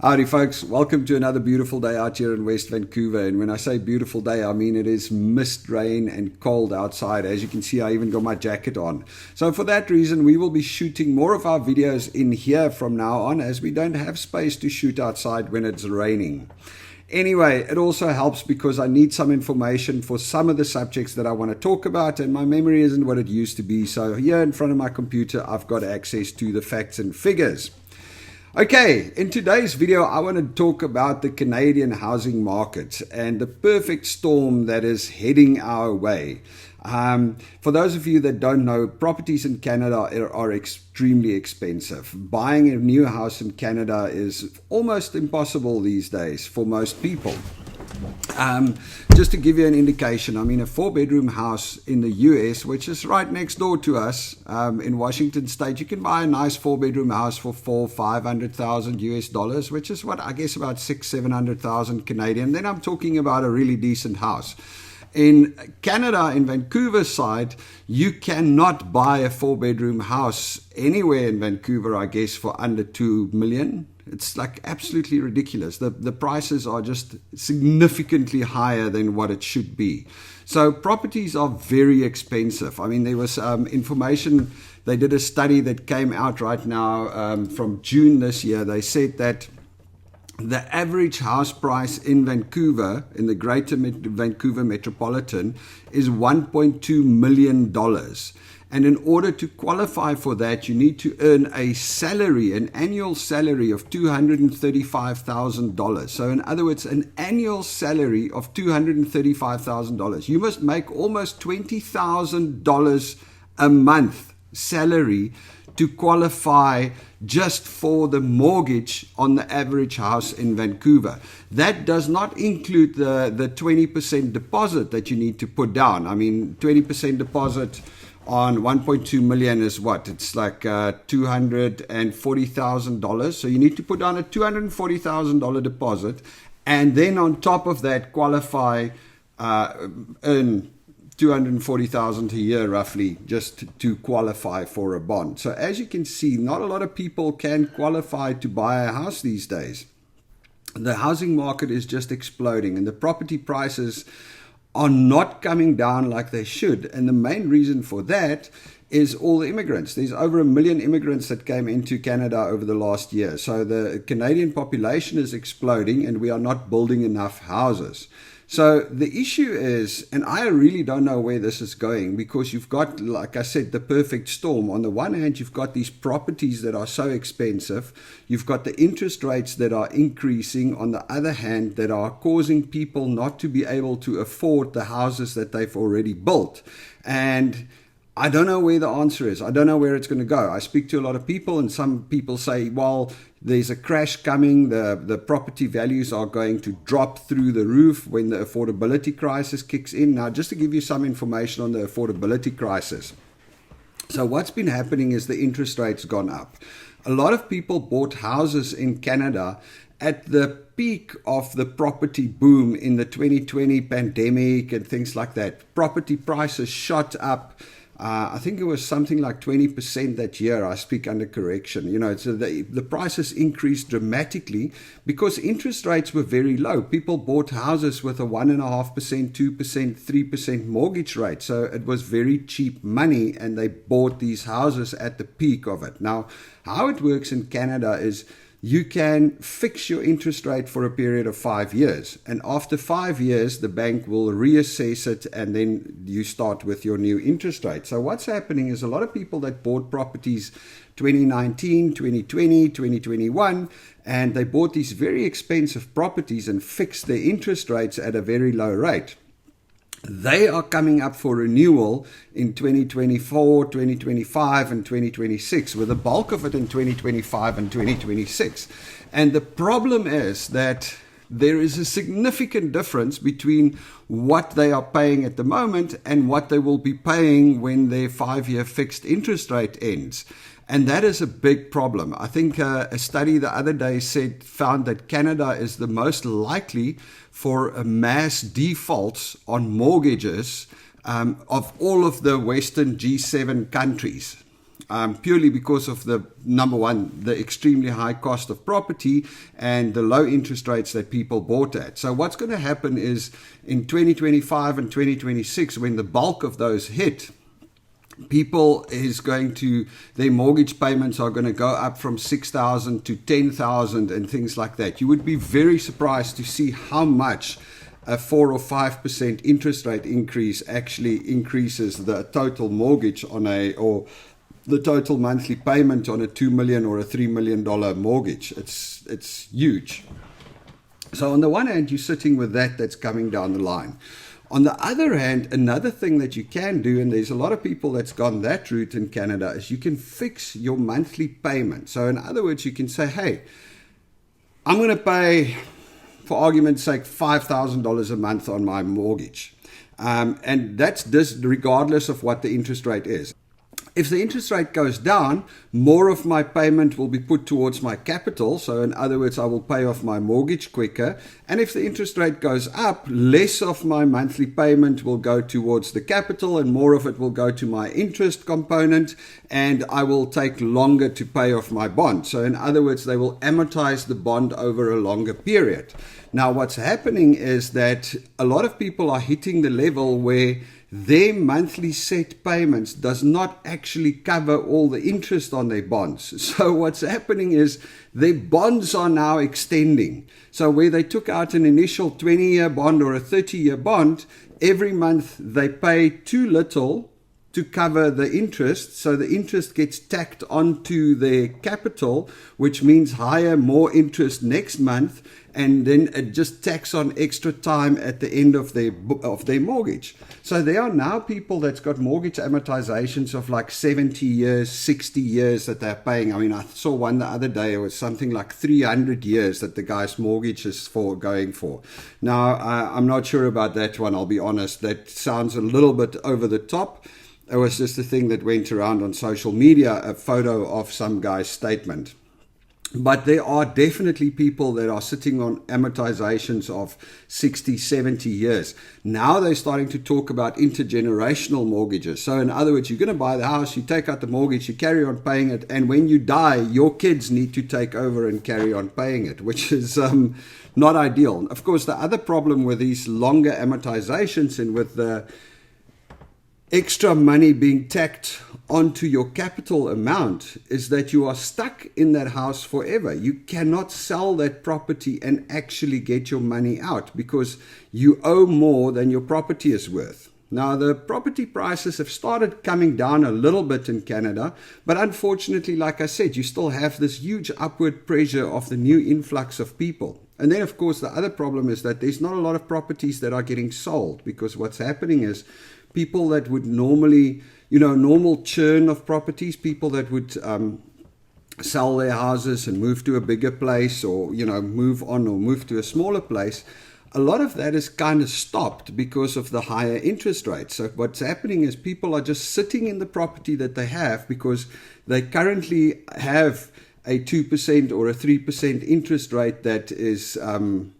Howdy folks, welcome to another beautiful day out here in West Vancouver. And when I say beautiful day, I mean it is mist, rain and cold outside. As you can see, I even got my jacket on. So for that reason, we will be shooting more of our videos in here from now on, as we don't have space to shoot outside when it's raining. Anyway, it also helps because I need some information for some of the subjects that I want to talk about, and my memory isn't what it used to be. So here in front of my computer, I've got access to the facts and figures. Okay, in today's video, I want to talk about the Canadian housing market and the perfect storm that is heading our way. For those of you that don't know, properties in Canada are extremely expensive. Buying a new house in Canada is almost impossible these days for most people. Just to give you an indication, I mean, a 4-bedroom house in the US, which is right next door to us in Washington State, you can buy a nice 4-bedroom house for $500,000 US dollars, which is what I guess about $600,000-700,000 Canadian. Then I'm talking about a really decent house. In Canada, in Vancouver side, you cannot buy a 4-bedroom house anywhere in Vancouver, I guess, for under $2 million. It's like absolutely ridiculous. The prices are just significantly higher than what it should be. So properties are very expensive. I mean, there was information, they did a study that came out right now from June this year. They said that the average house price in Vancouver, in the greater Vancouver metropolitan, is $1.2 million. And in order to qualify for that, you need to earn a salary, an annual salary of $235,000. So in other words, an annual salary of $235,000. You must make almost $20,000 a month salary to qualify just for the mortgage on the average house in Vancouver. That does not include the 20% deposit that you need to put down. I mean, 20% deposit on 1.2 million is what? It's like $240,000. So you need to put down a $240,000 deposit, and then on top of that qualify, earn $240,000 a year roughly, just to qualify for a bond. So as you can see, not a lot of people can qualify to buy a house these days. The housing market is just exploding, and the property prices are not coming down like they should. And the main reason for that is all the immigrants. There's over 1 million immigrants that came into Canada over the last year. So the Canadian population is exploding, and we are not building enough houses. So the issue is, and I really don't know where this is going, because you've got, like I said, the perfect storm. On the one hand, you've got these properties that are so expensive. You've got the interest rates that are increasing, on the other hand, that are causing people not to be able to afford the houses that they've already built. And I don't know where the answer is. I don't know where it's going to go. I speak to a lot of people, and some people say, well, there's a crash coming. The property values are going to drop through the roof when the affordability crisis kicks in. Now, just to give you some information on the affordability crisis. So what's been happening is the interest rate's gone up. A lot of people bought houses in Canada at the peak of the property boom in the 2020 pandemic and things like that. Property prices shot up. I think it was something like 20% that year. I speak under correction. So the prices increased dramatically because interest rates were very low. People bought houses with a 1.5%, 2%, 3% mortgage rate. So it was very cheap money, and they bought these houses at the peak of it. Now, how it works in Canada is you can fix your interest rate for a period of 5 years. And after 5 years, the bank will reassess it, and then you start with your new interest rate. So what's happening is a lot of people that bought properties 2019, 2020, 2021, and they bought these very expensive properties and fixed their interest rates at a very low rate. They are coming up for renewal in 2024, 2025, and 2026, with the bulk of it in 2025 and 2026. And the problem is that there is a significant difference between what they are paying at the moment and what they will be paying when their 5-year fixed interest rate ends. And that is a big problem. I think a study the other day found that Canada is the most likely for mass defaults on mortgages of all of the Western G7 countries. purely because of the, number one, the extremely high cost of property and the low interest rates that people bought at. So what's going to happen is in 2025 and 2026, when the bulk of those hit, people is going to, their mortgage payments are going to go up from 6,000 to 10,000 and things like that. You would be very surprised to see how much a 4 or 5% interest rate increase actually increases the total mortgage on or the total monthly payment on a $2 million or a $3 million mortgage. It's huge. So on the one hand, you're sitting with that's coming down the line. On the other hand, another thing that you can do, and there's a lot of people that's gone that route in Canada, is you can fix your monthly payment. So in other words, you can say, hey, I'm going to pay, for argument's sake, $5,000 a month on my mortgage. And that's this regardless of what the interest rate is. If the interest rate goes down, more of my payment will be put towards my capital. So in other words, I will pay off my mortgage quicker. And if the interest rate goes up, less of my monthly payment will go towards the capital and more of it will go to my interest component, and I will take longer to pay off my bond. So in other words, they will amortize the bond over a longer period. Now, what's happening is that a lot of people are hitting the level where their monthly set payments does not actually cover all the interest on their bonds. So what's happening is their bonds are now extending. So where they took out an initial 20-year bond or a 30-year bond, every month they pay too little to cover the interest. So the interest gets tacked onto their capital, which means higher, more interest next month. And then it just tacks on extra time at the end of their mortgage. So there are now people that's got mortgage amortizations of like 70 years, 60 years that they're paying. I mean, I saw one the other day, it was something like 300 years that the guy's mortgage is going for. Now, I'm not sure about that one, I'll be honest. That sounds a little bit over the top. It was just a thing that went around on social media, a photo of some guy's statement. But there are definitely people that are sitting on amortizations of 60, 70 years. Now they're starting to talk about intergenerational mortgages. So in other words, you're going to buy the house, you take out the mortgage, you carry on paying it, and when you die, your kids need to take over and carry on paying it, which is not ideal. Of course, the other problem with these longer amortizations and with the extra money being tacked onto your capital amount is that you are stuck in that house forever. You cannot sell that property and actually get your money out because you owe more than your property is worth. Now, the property prices have started coming down a little bit in Canada, but unfortunately, like I said, you still have this huge upward pressure of the new influx of people. And then, of course, the other problem is that there's not a lot of properties that are getting sold because what's happening is people that would normally, normal churn of properties, people that would sell their houses and move to a bigger place or, move on or move to a smaller place, a lot of that is kind of stopped because of the higher interest rates. So what's happening is people are just sitting in the property that they have because they currently have a 2% or a 3% interest rate that is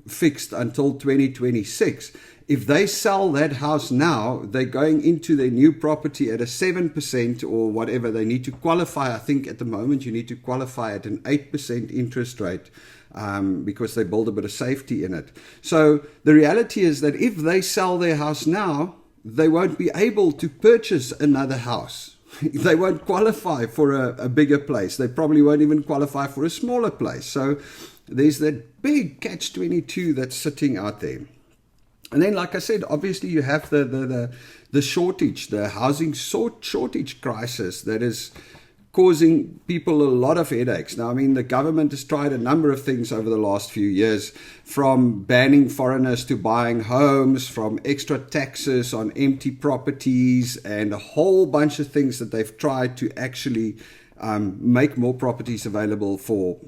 fixed until 2026. If they sell that house now, they're going into their new property at a 7% or whatever. They need to qualify. I think at the moment you need to qualify at an 8% interest rate because they build a bit of safety in it. So the reality is that if they sell their house now, they won't be able to purchase another house. They won't qualify for a bigger place. They probably won't even qualify for a smaller place. So there's that big catch-22 that's sitting out there. And then, like I said, obviously you have the shortage, the housing shortage crisis that is causing people a lot of headaches. Now, I mean, the government has tried a number of things over the last few years, from banning foreigners to buying homes, from extra taxes on empty properties, and a whole bunch of things that they've tried to actually make more properties available for,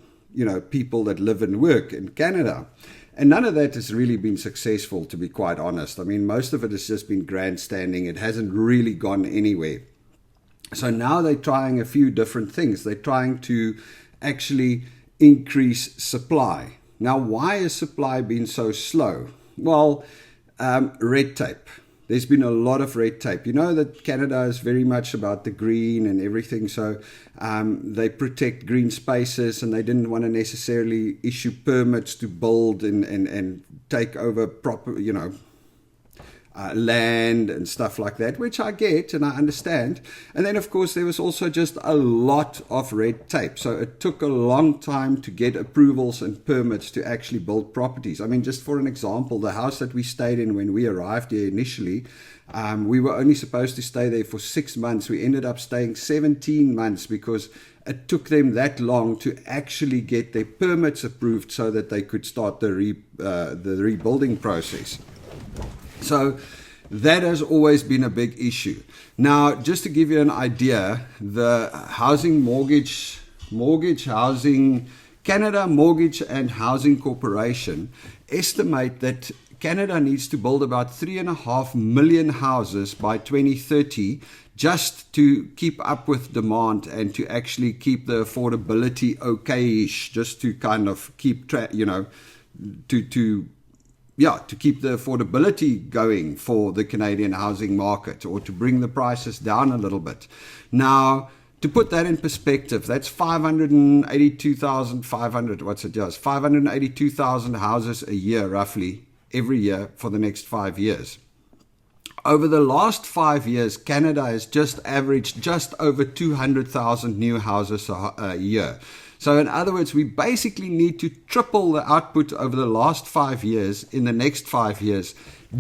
people that live and work in Canada. And none of that has really been successful, to be quite honest. I mean, most of it has just been grandstanding. It hasn't really gone anywhere. So now they're trying a few different things. They're trying to actually increase supply. Now, why has supply been so slow? Well, red tape. there's been a lot of red tape. You know that Canada is very much about the green and everything, so they protect green spaces, and they didn't want to necessarily issue permits to build and take over proper, land and stuff like that, which I get and I understand. And then, of course, there was also just a lot of red tape. So it took a long time to get approvals and permits to actually build properties. I mean, just for an example, the house that we stayed in when we arrived here initially, we were only supposed to stay there for 6 months. We ended up staying 17 months because it took them that long to actually get their permits approved so that they could start the rebuilding process. So that has always been a big issue. Now, just to give you an idea, the Canada Mortgage and Housing Corporation estimate that Canada needs to build about 3.5 million houses by 2030 just to keep up with demand and to actually keep the affordability okay-ish, just to kind of keep to keep the affordability going for the Canadian housing market, or to bring the prices down a little bit. Now, to put that in perspective, that's 582,000 houses a year, roughly, every year for the next 5 years. Over the last 5 years, Canada has just averaged just over 200,000 new houses a year. So in other words, we basically need to triple the output over the last 5 years in the next 5 years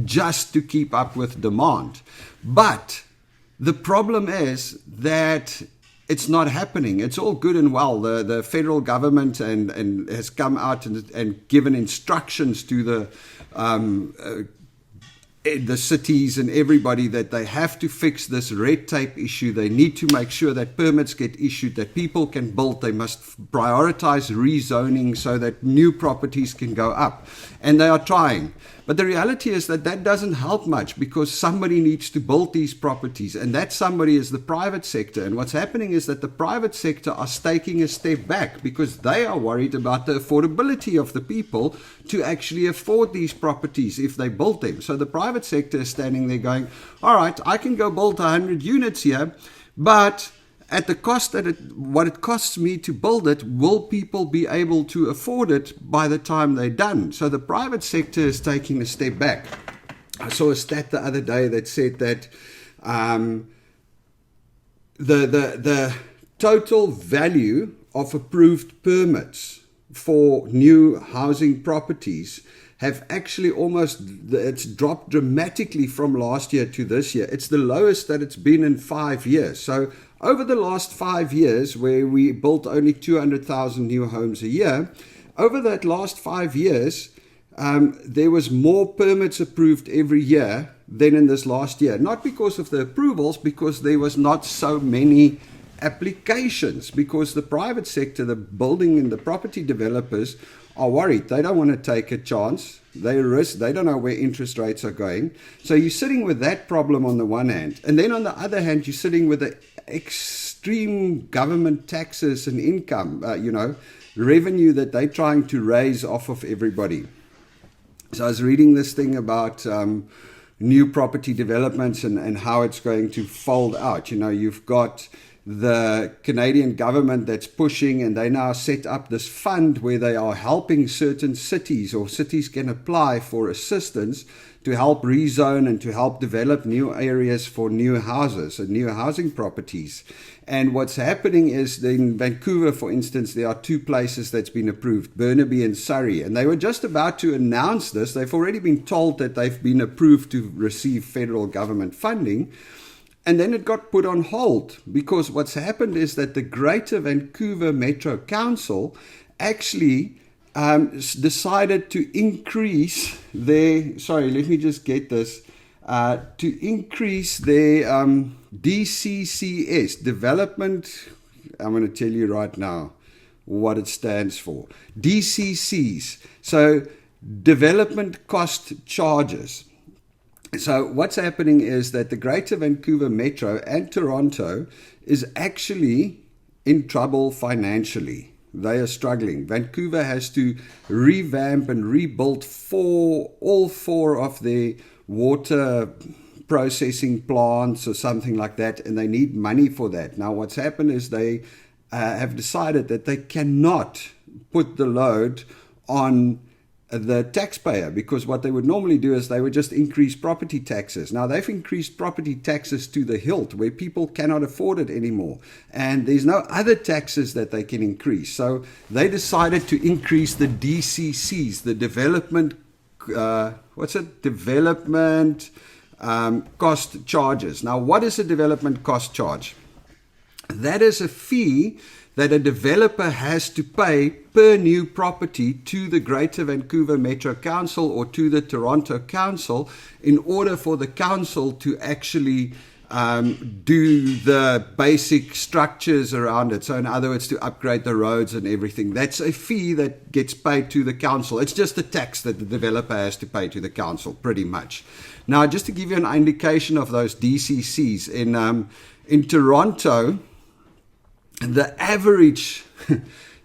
just to keep up with demand. But the problem is that it's not happening. It's all good and well. The federal government and has come out and given instructions to the cities and everybody that they have to fix this red tape issue. They need to make sure that permits get issued, that people can build. They must prioritize rezoning so that new properties can go up. And they are trying. But the reality is that doesn't help much, because somebody needs to build these properties, and that somebody is the private sector. And what's happening is that the private sector are taking a step back because they are worried about the affordability of the people to actually afford these properties if they build them. So the private sector is standing there going, all right, I can go build 100 units here, but at the cost what it costs me to build it, will people be able to afford it by the time they're done? So the private sector is taking a step back. I saw a stat the other day that said that the total value of approved permits for new housing properties have actually it's dropped dramatically from last year to this year. It's the lowest that it's been in 5 years. So over the last 5 years, where we built only 200,000 new homes a year, over that last 5 years, there was more permits approved every year than in this last year. Not because of the approvals, because there was not so many applications, because the private sector, the building and the property developers are worried. They don't want to take a chance. They risk. They don't know where interest rates are going. So you're sitting with that problem on the one hand. And then on the other hand, you're sitting with the extreme government taxes and income, revenue that they're trying to raise off of everybody. So I was reading this thing about new property developments and how it's going to fold out. You've got the Canadian government that's pushing, and they now set up this fund where they are helping certain cities, or cities can apply for assistance to help rezone and to help develop new areas for new houses and new housing properties. And what's happening is in Vancouver, for instance, there are 2 places that's been approved, Burnaby and Surrey. And they were just about to announce this. They've already been told that they've been approved to receive federal government funding. And then it got put on hold, because what's happened is that the Greater Vancouver Metro Council actually decided to increase their, to increase their DCCS, development, I'm going to tell you right now what it stands for, DCCs, so development cost charges. So what's happening is that the Greater Vancouver Metro and Toronto is actually in trouble financially. They are struggling. Vancouver has to revamp and rebuild all four of their water processing plants or something like that, and they need money for that. Now, what's happened is they have decided that they cannot put the load on the taxpayer, because what they would normally do is they would just increase property taxes. Now, they've increased property taxes to the hilt where people cannot afford it anymore, and there's no other taxes that they can increase. So they decided to increase the DCCs, the development development cost charges. Now, what is a development cost charge? That is a fee that a developer has to pay per new property to the Greater Vancouver Metro Council or to the Toronto Council in order for the council to actually do the basic structures around it. So in other words, to upgrade the roads and everything. That's a fee that gets paid to the council. It's just a tax that the developer has to pay to the council, pretty much. Now, just to give you an indication of those DCCs, in Toronto, the average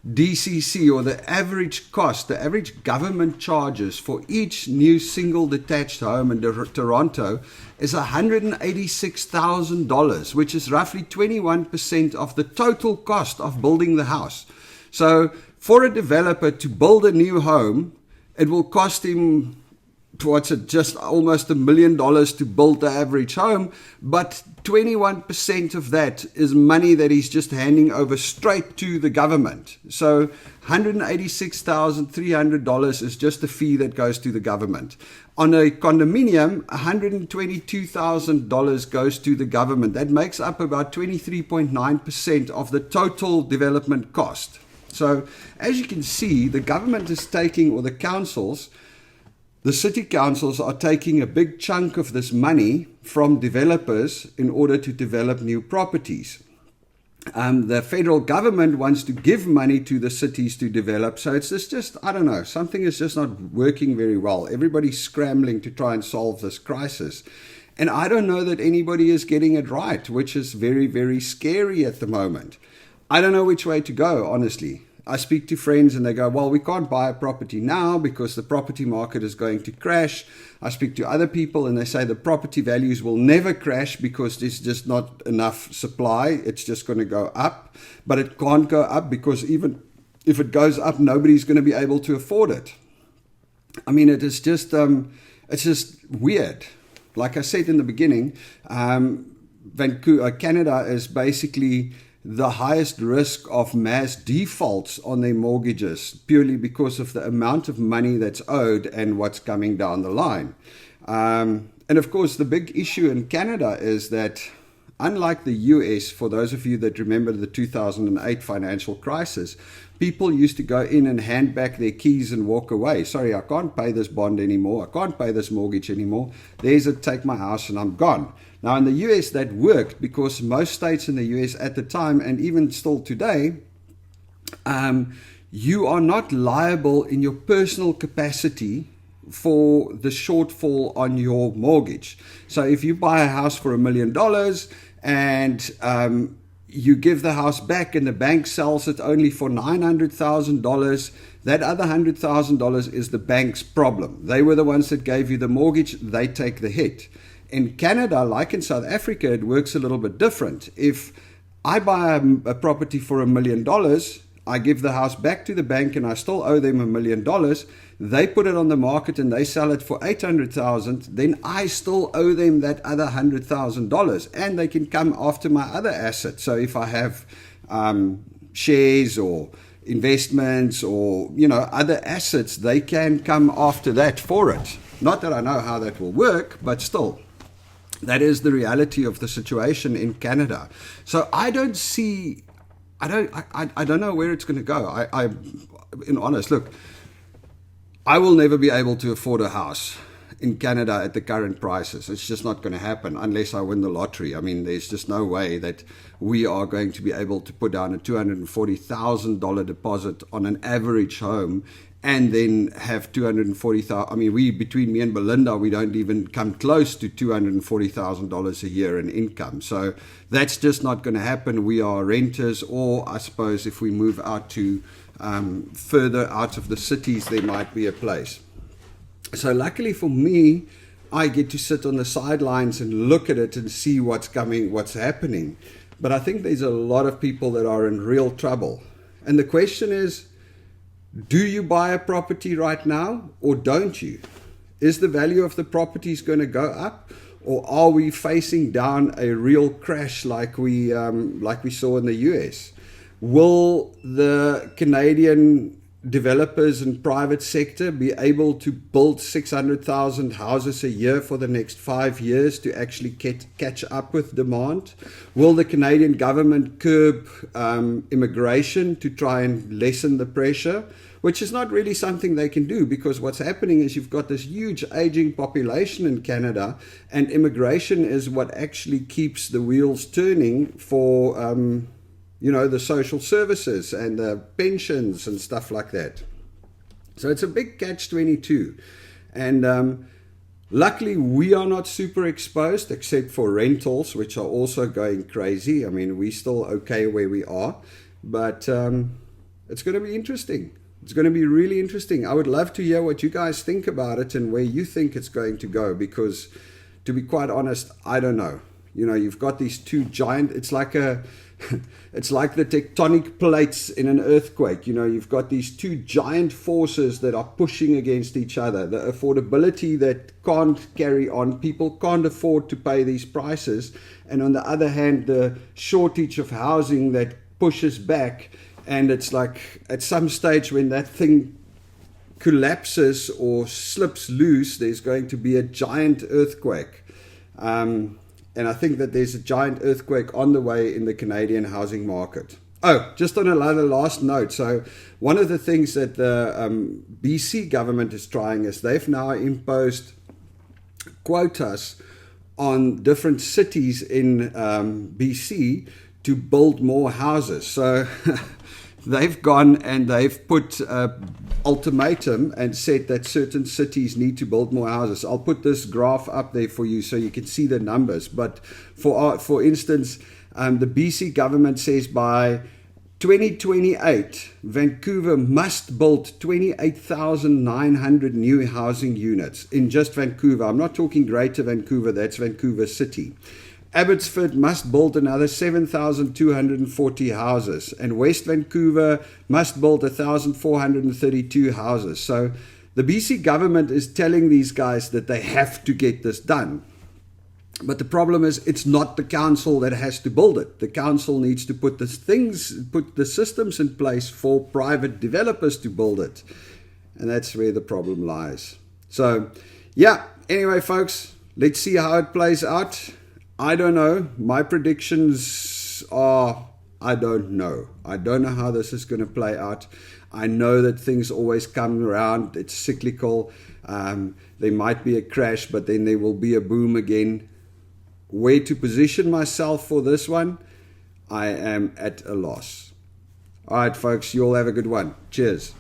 DCC, or the average cost, the average government charges for each new single detached home in Toronto is $186,000, which is roughly 21% of the total cost of building the house. So for a developer to build a new home, it will cost him just almost $1 million to build the average home, but 21% of that is money that he's just handing over straight to the government. So $186,300 is just the fee that goes to the government. On a condominium, $122,000 goes to the government. That makes up about 23.9% of the total development cost. So as you can see, the government is taking, or the councils, the city councils are taking a big chunk of this money from developers in order to develop new properties. The federal government wants to give money to the cities to develop. So it's just, I don't know, something is just not working very well. Everybody's scrambling to try and solve this crisis. And I don't know that anybody is getting it right, which is very, very scary at the moment. I don't know which way to go, honestly. I speak to friends and they go, well, we can't buy a property now because the property market is going to crash. I speak to other people and they say the property values will never crash because there's just not enough supply. It's just going to go up, but it can't go up because even if it goes up, nobody's going to be able to afford it. I mean, it's just weird. Like I said in the beginning, Vancouver, Canada is basically the highest risk of mass defaults on their mortgages purely because of the amount of money that's owed and what's coming down the line. And of course, the big issue in Canada is that, unlike the US, for those of you that remember the 2008 financial crisis, people used to go in and hand back their keys and walk away. Sorry, I can't pay this bond anymore. I can't pay this mortgage anymore. There's it, take my house and I'm gone. Now, in the US, that worked because most states in the US at the time, and even still today, you are not liable in your personal capacity for the shortfall on your mortgage. So if you buy a house for $1 million and you give the house back and the bank sells it only for $900,000, that other $100,000 is the bank's problem. They were the ones that gave you the mortgage. They take the hit. In Canada, like in South Africa, it works a little bit different. If I buy a property for $1 million, I give the house back to the bank and I still owe them $1 million. They put it on the market and they sell it for $800,000. Then I still owe them that other $100,000, and they can come after my other assets. So if I have shares or investments or other assets, they can come after that for it. Not that I know how that will work, but still. That is the reality of the situation in Canada. So I don't know where it's going to go. In honest, look, I will never be able to afford a house in Canada at the current prices. It's just not going to happen unless I win the lottery. I mean, there's just no way that we are going to be able to put down a $240,000 deposit on an average home and then have $240,000. I mean, between me and Belinda, we don't even come close to $240,000 a year in income. So that's just not going to happen. We are renters, or I suppose if we move out to further out of the cities, there might be a place. So luckily for me, I get to sit on the sidelines and look at it and see what's coming, what's happening. But I think there's a lot of people that are in real trouble. And the question is, do you buy a property right now or don't you? Is the value of the properties going to go up, or are we facing down a real crash like we saw in the US? Will the Canadian developers and private sector be able to build 600,000 houses a year for the next 5 years to actually catch up with demand? Will the Canadian government curb immigration to try and lessen the pressure? Which is not really something they can do, because what's happening is you've got this huge aging population in Canada, and immigration is what actually keeps the wheels turning for the social services and the pensions and stuff like that. So it's a big catch-22. And luckily, we are not super exposed, except for rentals, which are also going crazy. I mean, we're still okay where we are. But it's going to be interesting. It's going to be really interesting. I would love to hear what you guys think about it and where you think it's going to go, because to be quite honest, I don't know. You've got these two giant, it's like the tectonic plates in an earthquake. You've got these two giant forces that are pushing against each other. The affordability that can't carry on, people can't afford to pay these prices. And on the other hand, the shortage of housing that pushes back. And it's like at some stage when that thing collapses or slips loose, there's going to be a giant earthquake. And I think that there's a giant earthquake on the way in the Canadian housing market. Oh, just on another last note. So one of the things that the BC government is trying is they've now imposed quotas on different cities in BC to build more houses. So they've gone and they've put ultimatum and said that certain cities need to build more houses. I'll put this graph up there for you so you can see the numbers. But for instance, the BC government says by 2028, Vancouver must build 28,900 new housing units in just Vancouver. I'm not talking Greater Vancouver, that's Vancouver City. Abbotsford must build another 7,240 houses, and West Vancouver must build 1,432 houses. So the BC government is telling these guys that they have to get this done. But the problem is, it's not the council that has to build it. The council needs to put the systems in place for private developers to build it. And that's where the problem lies. So, yeah, anyway, folks, let's see how it plays out. I don't know. My predictions are, I don't know. I don't know how this is going to play out. I know that things always come around. It's cyclical. There might be a crash, but then there will be a boom again. Where to position myself for this one, I am at a loss. All right, folks, you all have a good one. Cheers.